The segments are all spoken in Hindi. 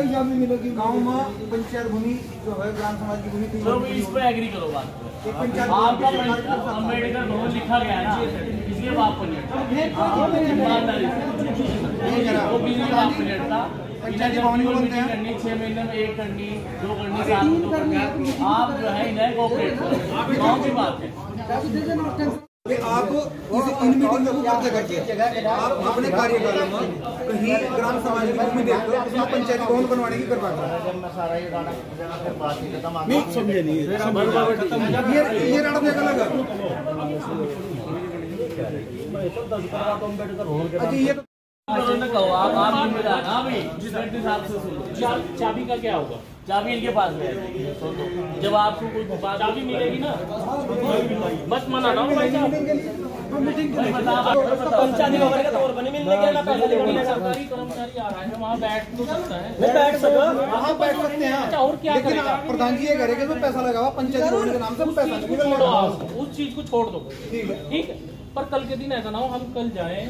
गाँव में पंचायत भूमि जो है ग्राम समाज की भूमि थी, इस पे एग्री करो बात। आपका अम्बेडकर भवन लिखा गया ना, इसलिए आप वो बिजली आप था। पंचायती भवन करनी 6 महीने में 1 करनी 2 करनी 7 आप जो है इन्हें कोऑपरेट करो, गाँव की बात है। आप इन मीटिंगों को करते आप अपने कार्यकाल में कहीं ग्राम समाज की भूमि देखकर उसमें पंचायती भवन बनवाने की करवा नहीं समझे नहीं ये राणा देखा लगा। अच्छा ये कहो आप जिम्मेदार ना भाई, चाबी का क्या होगा? चाबी इनके पास है। जब आपको कोई चाबी मिलेगी ना, मत मना ना भाई साहब। पंचायती भवन का तौर बने मिलने के ना पैसा लेने सरकारी कर्मचारी आ रहा है, वहाँ बैठ तो सकता है, बैठ सकते हैं। अच्छा और क्या लेकिन प्रधान जी ये करेंगे तो पैसा लगा हुआ पंचायती भवन के नाम से पैसा छोड़ो, उस चीज को छोड़ दो, ठीक है। पर कल के दिन ऐसा ना हो हम कल जाएं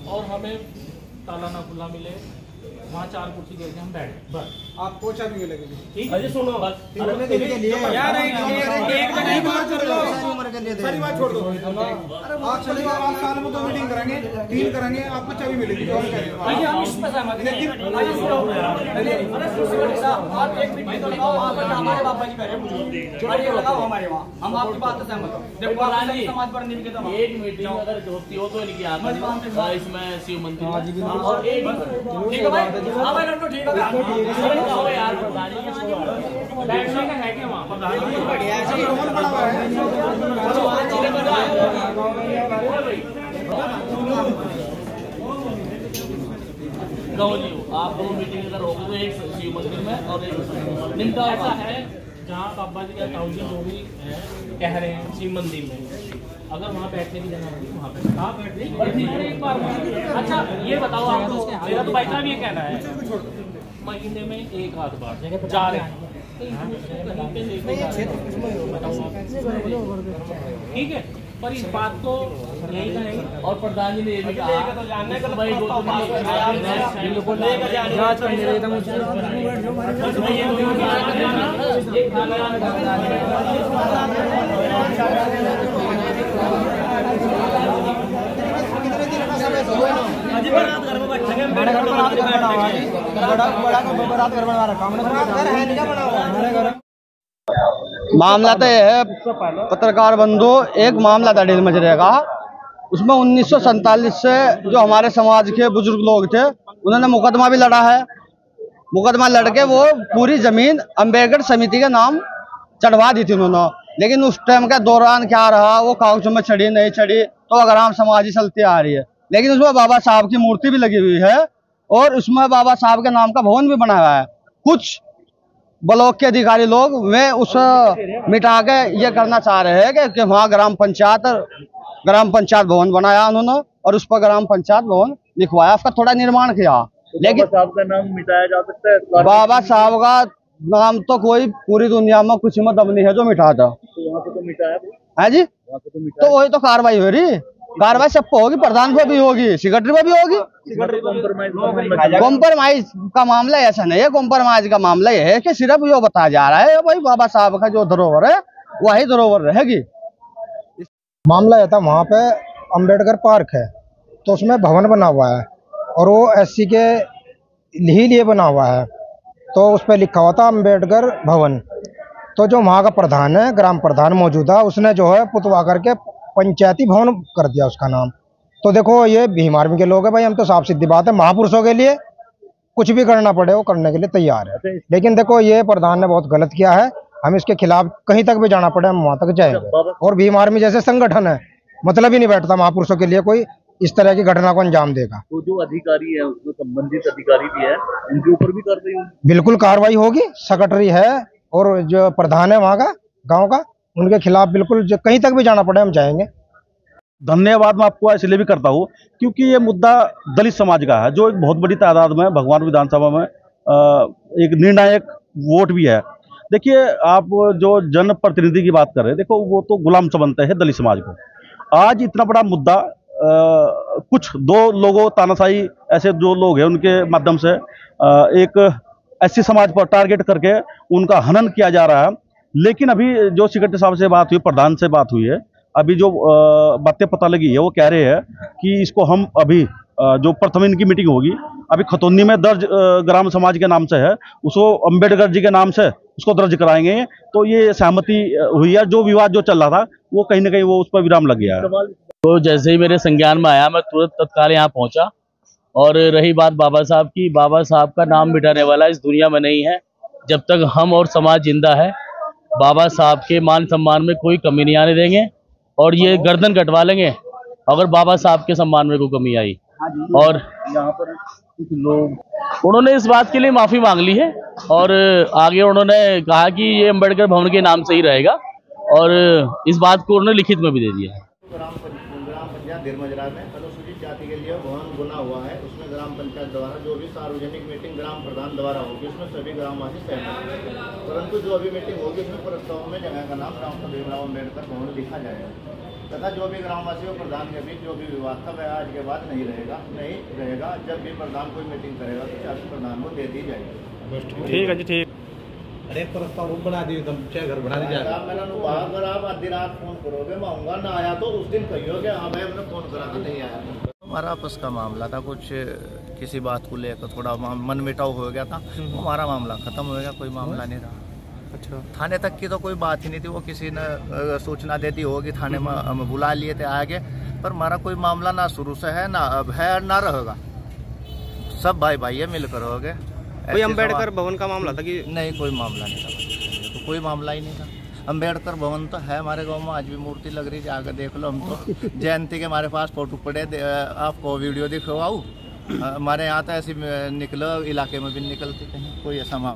और हमें ताला ना खुला मिले, वहाँ 4 कुर्सी देके हम बैठे, बस आपको चाबी मिलेगी। ठीक है, सुनो बस यार एक बात कर लो, सारी बात छोड़ दो। आप चलिए आप साल में 2 मीटिंग करेंगे, 3 करेंगे, आपको चाबी मिलेगी। हम इस पे सहमत हैं। आप एक मीटिंग तो लगाओ, वहाँ पर हमारे बाबा जी करें, लगाओ हमारे वहाँ, हम आपकी बात से सहमत हैं। देखो समाज पर नहीं कहता, एक मीटिंग अगर होती हो तो इनकी आप इसमें शिव मंदिर और एक ठीक है भाई, हाँ भाई लड़को ठीक है यार, बैठने का है क्या वहाँ? बढ़िया है, आप 2 मीटिंग अगर होगी तो एक शिव मंदिर में और एक निमटा ऐसा है जहाँ बाबा जी का ताऊ जी जो भी है कह रहे हैं शिव मंदिर में, अगर वहाँ बैठने की जगह होगी वहाँ पे एक बार। अच्छा ये बताओ आपको, मेरा तो भाई साहब ये कहना है महीने में 1 आध बार जा रहे हैं, ठीक है। पर इस बात को यही करेंगे और प्रधान जी ने ये भी कहा तो जानने का भाई मामला तो यह है पत्रकार बंधु, एक मामला था डेल मजरे का। उसमें 1947 से जो हमारे समाज के बुजुर्ग लोग थे उन्होंने मुकदमा भी लड़ा है। मुकदमा लड़के वो पूरी जमीन अम्बेडकर समिति के नाम चढ़वा दी थी उन्होंने, लेकिन उस टाइम का दौरान क्या रहा, वो कागजों में चढ़ी नहीं चढ़ी तो ग्राम समाज ही चलती आ रही है। लेकिन उसमें बाबा साहब की मूर्ति भी लगी हुई है और उसमें बाबा साहब के नाम का भवन भी बना हुआ है। कुछ ब्लॉक के अधिकारी लोग वे उस मिटा के ये करना चाह रहे हैं कि वहाँ ग्राम पंचायत भवन बनाया उन्होंने और उस पर ग्राम पंचायत भवन लिखवाया, उसका थोड़ा निर्माण किया। लेकिन बाबा साहब का नाम मिटाया जा सकता है? बाबा साहब का नाम तो कोई पूरी दुनिया में कुछ में दम नहीं है जो मिटा था। तो वहाँ पे तो मिटाया है जी, तो वही तो कार्रवाई हो रही। कार्रवाई सबको होगी, प्रधान पे भी होगी, सेक्रेटरी पे भी होगी। कॉम्प्रोमाइज का मामला ऐसा नहीं है, कॉम्प्रोमाइज का मामला यह है कि सिर्फ ये बताया जा रहा है भाई बाबा साहब का जो धरोहर है वही धरोहर रहेगी। मामला यह था, वहाँ पे अंबेडकर पार्क है तो उसमें भवन बना हुआ है और वो एससी के लिए बना हुआ है, तो उस पर लिखा हुआ था अंबेडकर भवन। तो जो वहाँ का प्रधान है, ग्राम प्रधान मौजूदा, उसने जो है पुतवा करके पंचायती भवन कर दिया उसका नाम। तो देखो ये भीम आर्मी के लोग हैं भाई, हम तो साफ सीधी बात है महापुरुषों के लिए कुछ भी करना पड़े वो करने के लिए तैयार है। लेकिन देखो ये प्रधान ने बहुत गलत किया है, हम इसके खिलाफ कहीं तक भी जाना पड़े हम वहां तक जाएंगे। और भीम आर्मी जैसे संगठन है, मतलब ही नहीं बैठता महापुरुषों के लिए कोई इस तरह की घटना को अंजाम देगा। तो जो अधिकारी है उसमें संबंधित अधिकारी भी है, उनके ऊपर भी कार्रवाई होगी? बिल्कुल कार्रवाई होगी। सेक्रेटरी है और जो प्रधान है वहाँ का गाँव का, उनके खिलाफ बिल्कुल कहीं तक भी जाना पड़े हम जाएंगे। धन्यवाद मैं आपको इसलिए भी करता हूँ क्योंकि ये मुद्दा दलित समाज का है, जो एक बहुत बड़ी तादाद में भगवान विधानसभा में एक निर्णायक वोट भी है। देखिए आप जो जनप्रतिनिधि की बात कर रहे हैं, देखो वो तो गुलाम समझते हैं दलित समाज को। आज इतना बड़ा मुद्दा कुछ दो लोगों तानाशाही ऐसे जो लोग हैं उनके माध्यम से एक एससी समाज पर टारगेट करके उनका हनन किया जा रहा है। लेकिन अभी जो सेक्रेटरी साहब से बात हुई, प्रधान से बात हुई है, अभी जो बातें पता लगी है वो कह रहे हैं कि इसको हम अभी जो प्रथम इनकी मीटिंग होगी अभी खतौनी में दर्ज ग्राम समाज के नाम से है, उसको अम्बेडकर जी के नाम से उसको दर्ज कराएंगे। तो ये सहमति हुई है। जो विवाद जो चल रहा था वो कहीं ना कहीं वो उस पर विराम लग गया है। तो जैसे ही मेरे संज्ञान में आया मैं तुरंत तत्काल यहाँ पहुंचा। और रही बात बाबा साहब की, बाबा साहब का नाम मिटाने वाला इस दुनिया में नहीं है। जब तक हम और समाज जिंदा है बाबा साहब के मान सम्मान में कोई कमी नहीं आने देंगे और ये गर्दन कटवा लेंगे अगर बाबा साहब के सम्मान में कोई कमी आई। और यहाँ पर कुछ लोग उन्होंने इस बात के लिए माफी मांग ली है और आगे उन्होंने कहा कि ये अम्बेडकर भवन के नाम से ही रहेगा और इस बात को उन्होंने लिखित में भी दे दिया है। ग्राम पंचायत धीरमजरा में अनुसूचित जाति के लिए भवन बना हुआ है। उसमें ग्राम पंचायत द्वारा जो भी सार्वजनिक मीटिंग ग्राम प्रधान द्वारा होगी उसमें सभी ग्रामवासी सहमत हैं। परंतु जो अभी मीटिंग होगी उसमें प्रस्ताव में जगह का नाम डॉक्टर भीमराव अम्बेडकर भवन लिखा जाएगा तथा जो भी ग्रामवासी और प्रधान के बीच जो भी विवाद था वह आज के बाद नहीं रहेगा। जब भी प्रधान कोई मीटिंग करेगा तो चाहे प्रधान को दे दी जाएगी। ठीक है जी, ठीक। अरे प्रस्ताव बना दिए तुम, क्या घर बना दीजिए। अगर आप आधी रात फोन करोगे मैं आऊँगा, ना आया तो उस दिन कहियोगे हाँ भाई हमने फोन करा तो नहीं आया। हमारा आपस का मामला था, कुछ किसी बात को लेकर थोड़ा मन मिटाव हो गया था। हमारा मामला खत्म हो गया, कोई मामला नहीं रहा। अच्छा, थाने तक की तो कोई बात ही नहीं थी। वो किसी ने सूचना दे दी होगी, थाने में हम बुला लिए थे आगे, पर हमारा कोई मामला ना शुरू से है, ना अब है, ना रहेगा। सब भाई भाई है, मिलकर रहोगे। कोई अम्बेडकर भवन का मामला था कि नहीं? कोई मामला नहीं था, तो कोई मामला ही नहीं था। अम्बेडकर भवन तो है हमारे गांव में, आज भी मूर्ति लग रही है, आगे देख लो। हम तो जयंती के हमारे पास फोटो पड़े, आपको वीडियो दिखवाऊँ। हमारे यहाँ तो ऐसी निकलो, इलाके में भी निकलती कहीं कोई ऐसा मामला